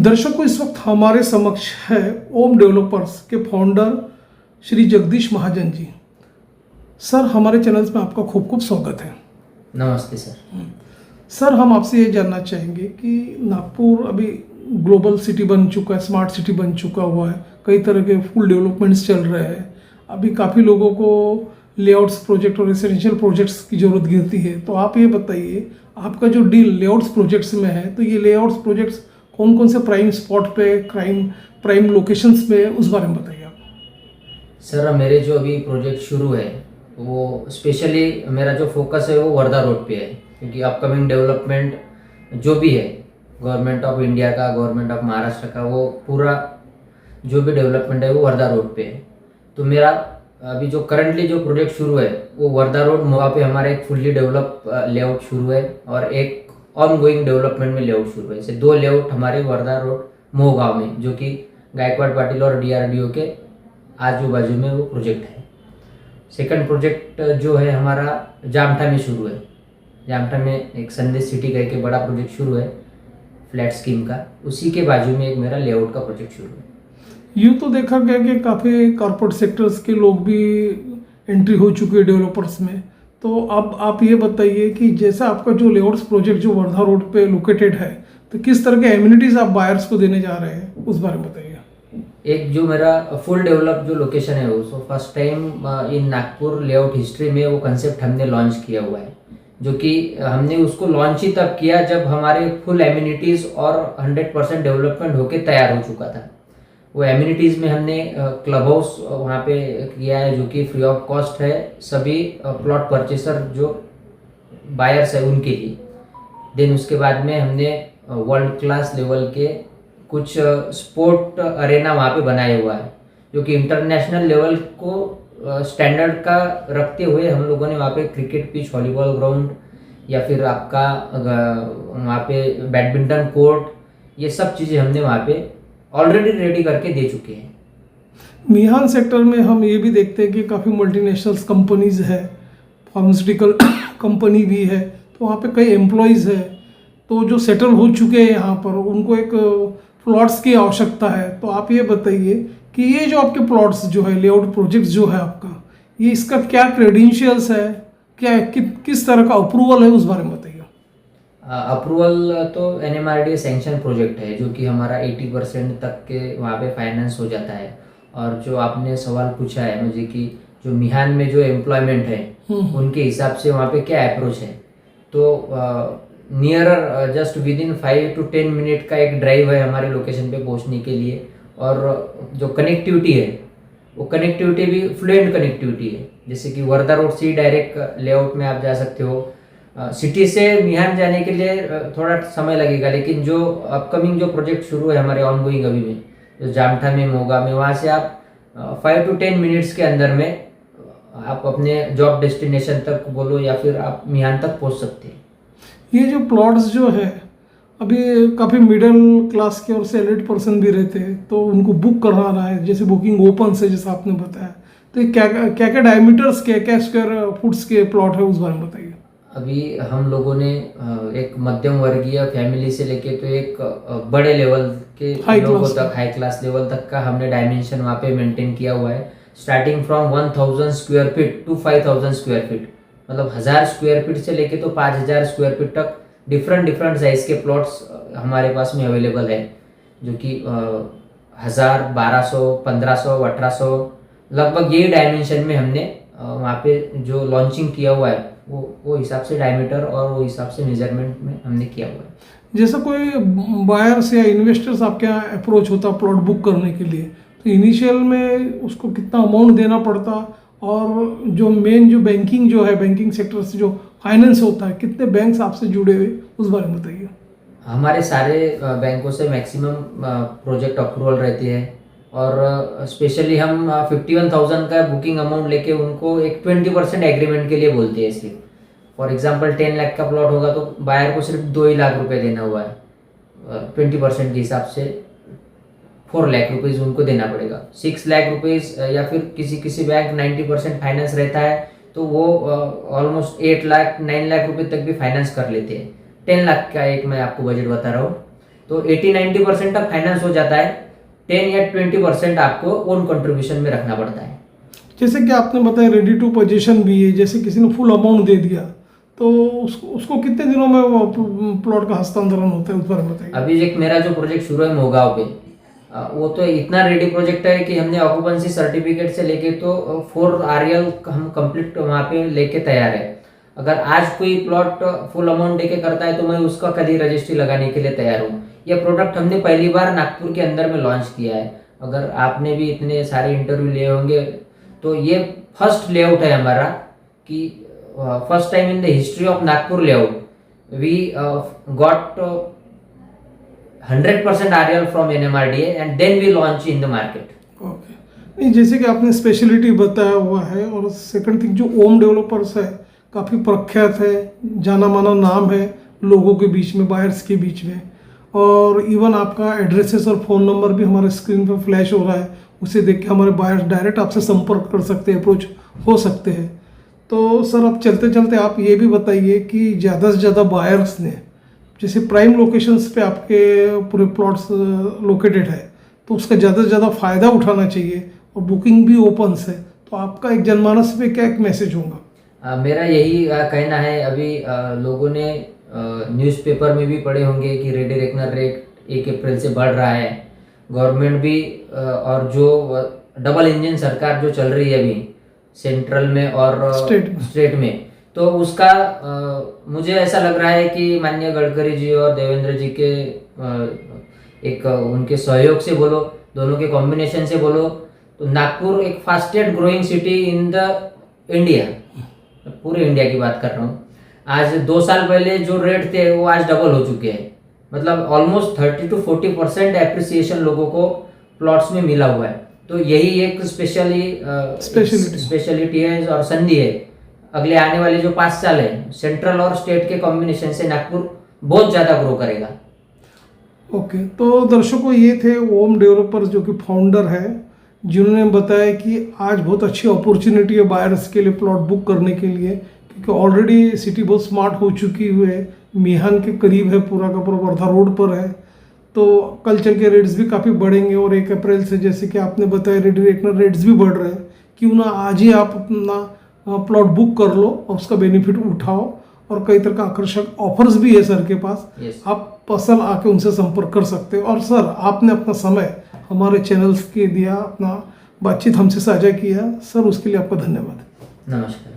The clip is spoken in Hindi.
दर्शकों, इस वक्त हमारे समक्ष है ओम डेवलपर्स के फाउंडर श्री जगदीश महाजन जी। सर, हमारे चैनल्स में आपका खूब खूब स्वागत है। नमस्ते सर। सर, हम आपसे ये जानना चाहेंगे कि नागपुर अभी ग्लोबल सिटी बन चुका है, स्मार्ट सिटी बन चुका हुआ है, कई तरह के फुल डेवलपमेंट्स चल रहे हैं। अभी काफ़ी लोगों को लेआउट्स प्रोजेक्ट और रेसिडेंशियल प्रोजेक्ट्स की ज़रूरत गिरती है, तो आप ये बताइए, आपका जो डील लेआउट्स प्रोजेक्ट्स में है, तो ये लेआउट्स प्रोजेक्ट्स कौन कौन से प्राइम स्पॉट पे, प्राइम लोकेशंस में, उस बारे में बताइए आप। सर, मेरे जो अभी प्रोजेक्ट शुरू है वो स्पेशली मेरा जो फोकस है वो वर्धा रोड पे है, क्योंकि अपकमिंग डेवलपमेंट जो भी है गवर्नमेंट ऑफ इंडिया का, गवर्नमेंट ऑफ महाराष्ट्र का, वो पूरा जो भी डेवलपमेंट है वो वर्धा रोड पे है। तो मेरा अभी जो करंटली जो प्रोजेक्ट शुरू है वो वर्धा रोड वहाँ पे हमारा एक फुल्ली डेवलप लेआउट शुरू है और एक ऑन गोइंग डेवलपमेंट में लेआउट शुरू है। ऐसे दो लेआउट हमारे वर्धा रोड मोह गाँव में, जो कि गायकवाड़ पाटिल और DRDO के आजू बाजू में वो प्रोजेक्ट है। सेकंड प्रोजेक्ट जो है हमारा जामठा में शुरू है। जामठा में एक संदेश सिटी का एक बड़ा प्रोजेक्ट शुरू है फ्लैट स्कीम का, उसी के बाजू में एक मेरा लेआउट का प्रोजेक्ट शुरू है। यूँ तो देखा गया कि काफ़ी कॉर्पोरेट सेक्टर्स के लोग भी एंट्री हो चुके हैं डेवलपर्स में। तो अब आप ये बताइए कि जैसा आपका जो लेआउट्स प्रोजेक्ट जो वर्धा रोड पे लोकेटेड है, तो किस तरह के एमिनिटीज़ आप बायर्स को देने जा रहे हैं, उस बारे में बताइए। एक जो मेरा फुल डेवलप जो लोकेशन है वो फर्स्ट टाइम इन नागपुर लेआउट हिस्ट्री में वो कंसेप्ट हमने लॉन्च किया हुआ है, जो कि हमने उसको लॉन्च ही तब किया जब हमारे फुल एमिनिटीज़ और 100% डेवलपमेंट होके तैयार हो चुका था। वो एमिनिटीज़ में हमने क्लब हाउस वहाँ पे किया है, जो कि फ्री ऑफ कॉस्ट है सभी प्लॉट परचेसर जो बायर्स है उनके लिए। देन उसके बाद में हमने वर्ल्ड क्लास लेवल के कुछ स्पोर्ट अरेना वहाँ पे बनाया हुआ है, जो कि इंटरनेशनल लेवल को स्टैंडर्ड का रखते हुए हम लोगों ने वहाँ पे क्रिकेट पिच, वॉलीबॉल ग्राउंड या फिर आपका वहाँ पे बैडमिंटन कोर्ट, ये सब चीज़ें हमने वहाँ पे ऑलरेडी रेडी करके दे चुके हैं। मिहान सेक्टर में हम ये भी देखते हैं कि काफ़ी मल्टीनेशनल्स कंपनीज है, फार्मास्यूटिकल कंपनी भी है, तो वहाँ पे कई एम्प्लॉयज़ है, तो जो सेटल हो चुके हैं यहाँ पर, उनको एक प्लॉट्स की आवश्यकता है। तो आप ये बताइए कि ये जो आपके प्लॉट्स जो है, लेआउट प्रोजेक्ट्स जो है आपका, ये इसका क्या क्रेडेंशियल्स है, क्या किस तरह का अप्रूवल है, उस बारे में बताइए। अप्रूवल तो NMRDA सैंक्शन प्रोजेक्ट है, जो कि हमारा 80% तक के वहाँ पे फाइनेंस हो जाता है। और जो आपने सवाल पूछा है मुझे कि जो मिहान में जो एम्प्लॉयमेंट है उनके हिसाब से वहाँ पे क्या अप्रोच है, तो nearer just with in 5 to 10 minute का एक ड्राइव है हमारे लोकेशन पे पहुंचने के लिए। और जो कनेक्टिविटी है वो कनेक्टिविटी भी फ्लुएंट कनेक्टिविटी है, जैसे कि वर्धा रोड से डायरेक्ट लेआउट में आप जा सकते हो। सिटी से मिहान जाने के लिए थोड़ा समय लगेगा, लेकिन जो अपकमिंग जो प्रोजेक्ट शुरू है हमारे ऑनगोइंग अभी में, जो जामठा में, मोगा में, वहाँ से आप 5 to 10 मिनट्स के अंदर में आप अपने जॉब डेस्टिनेशन तक बोलो या फिर आप मिहान तक पहुँच सकते हैं। ये जो प्लॉट्स जो है, अभी काफ़ी मिडिल क्लास के और सैलरीड पर्सन भी रहते हैं, तो उनको बुक कराना है, जैसे बुकिंग ओपन से, जैसा आपने बताया, तो ये क्या क्या डायमीटर्स, क्या क्या स्क्वायर फुट्स के प्लॉट है, उस बारे में बताइए। अभी हम लोगों ने एक मध्यम वर्गीय फैमिली से लेके तो एक बड़े लेवल के लोगों तक, हाई क्लास लेवल तक का हमने डायमेंशन वहाँ पे मेंटेन किया हुआ है। Starting from 1000 square feet to 5000 square feet, मतलब 1000 स्क्वायर फीट से लेके तो 5000 स्क्वायर फीट तक डिफरेंट साइज के प्लॉट्स हमारे पास में अवेलेबल है, जो कि 1000, 1200, 1500, 1800 लगभग यही डायमेंशन में हमने वहाँ पे जो लॉन्चिंग किया हुआ है वो हिसाब से डायमीटर और वो हिसाब से मेजरमेंट में हमने किया हुआ है। जैसा कोई बायर्स या इन्वेस्टर्स आपके यहाँ अप्रोच होता प्लॉट बुक करने के लिए, तो इनिशियल में उसको कितना अमाउंट देना पड़ता, और जो मेन जो बैंकिंग जो है, बैंकिंग सेक्टर से जो फाइनेंस होता है, कितने बैंक्स आपसे जुड़े हुए, उस बारे में बताइए। हमारे सारे बैंकों से मैक्सिमम प्रोजेक्ट अप्रूवल रहते हैं, और स्पेशली हम 51,000 का बुकिंग अमाउंट लेके उनको एक 20% एग्रीमेंट के लिए बोलते हैं। सिर्फ फॉर एग्जांपल 10 लाख का प्लॉट होगा तो बायर को सिर्फ 2 ही लाख रुपए देना हुआ है, 20% के हिसाब से 4 लाख रुपीज़ उनको देना पड़ेगा। 6 लाख रुपीज़ या फिर किसी बैंक 90% फाइनेंस रहता है तो वो ऑलमोस्ट 8 लाख 9 लाख रुपए तक भी फाइनेंस कर लेते हैं। 10 लाख का एक मैं आपको बजट बता रहा हूँ। तो 80-90% तक फाइनेंस हो जाता है, 10 या 20% आपको ओन कंट्रीब्यूशन में रखना पड़ता है। जैसे कि आपने बताया रेडी टू पोजीशन भी है, जैसे किसी ने फुल अमाउंट दे दिया तो उसको कितने दिनों में वो प्लॉट का हस्तांतरण होता है, उस बारे में बताइए। अभी एक मेरा जो प्रोजेक्ट शुरू है मोगांव पे, वो तो इतना रेडी प्रोजेक्ट है कि हमने ऑक्यूपेंसी सर्टिफिकेट से लेके तो 4 RL हम कंप्लीट वहाँ पे लेके तैयार है। अगर आज कोई प्लॉट फुल अमाउंट देके करता है तो मैं उसका कल ही रजिस्ट्री लगाने के लिए तैयार हूँ। यह प्रोडक्ट हमने पहली बार नागपुर के अंदर में लॉन्च किया है। अगर आपने भी इतने सारे इंटरव्यू लिए होंगे तो ये फर्स्ट लेआउट है हमारा, कि first time in the history of Nagpur layout we got 100% RL from NMRDA and then we launch in the market. Okay, नहीं जैसे कि आपने स्पेशलिटी बताया हुआ है, और सेकंड थिंग जो ओम डेवलपर्स है काफ़ी प्रख्यात है, जाना माना नाम है लोगों के बीच में, बायर्स के बीच में, और इवन आपका एड्रेसेस और फ़ोन नंबर भी हमारे स्क्रीन पर फ्लैश हो रहा है, उसे देख के हमारे बायर्स डायरेक्ट आपसे संपर्क कर सकते हैं, अप्रोच हो सकते हैं। तो सर अब चलते चलते आप ये भी बताइए कि ज़्यादा से ज़्यादा बायर्स ने, जैसे प्राइम लोकेशंस पे आपके पूरे प्लॉट्स लोकेटेड है, तो उसका ज़्यादा से ज़्यादा फ़ायदा उठाना चाहिए और बुकिंग भी ओपन है, तो आपका एक जनमानस पे क्या एक मैसेज होगा? मेरा यही कहना है। अभी लोगों ने न्यूज़पेपर में भी पढ़े होंगे कि रेडी रेकनर रेट 1 अप्रैल से बढ़ रहा है। गवर्नमेंट भी और जो डबल इंजन सरकार जो चल रही है अभी सेंट्रल में और स्टेट में, तो उसका मुझे ऐसा लग रहा है कि माननीय गडकरी जी और देवेंद्र जी के एक उनके सहयोग से बोलो, दोनों के कॉम्बिनेशन से बोलो, तो नागपुर एक fastest growing city in the India, पूरे इंडिया की बात कर रहा हूँ। आज 2 साल पहले जो रेट थे वो आज डबल हो चुके हैं। मतलब ऑलमोस्ट 30 to 40% एप्रिसिएशन लोगों को प्लॉट्स में मिला हुआ है। तो यही एक स्पेशलिटी है और संधि है। अगले आने वाले जो 5 साल है, सेंट्रल और स्टेट के कॉम्बिनेशन से नागपुर बहुत ज़्यादा ग्रो करेगा। ओके, तो दर्शकों ये थे ओम डेवलपर्स जो कि फाउंडर है, जिन्होंने बताया कि आज बहुत अच्छी अपॉर्चुनिटी है बायर्स के लिए प्लॉट बुक करने के लिए, क्योंकि ऑलरेडी सिटी बहुत स्मार्ट हो चुकी हुई है, मिहान के करीब है, पूरा का पूरा वर्धा रोड पर है, तो कल्चर के रेट्स भी काफ़ी बढ़ेंगे। और 1 अप्रैल से जैसे कि आपने बताया रेडी रेकनर रेट्स भी बढ़ रहे हैं, क्यों ना आज ही आप अपना प्लॉट बुक कर लो और उसका बेनिफिट उठाओ। और कई तरह का आकर्षक ऑफर्स भी है सर के पास, आप पर्सनल आके उनसे संपर्क कर सकते हो। और सर आपने अपना समय हमारे चैनल्स के दिया, अपना बातचीत हमसे साझा किया, सर उसके लिए आपका धन्यवाद। नमस्कार।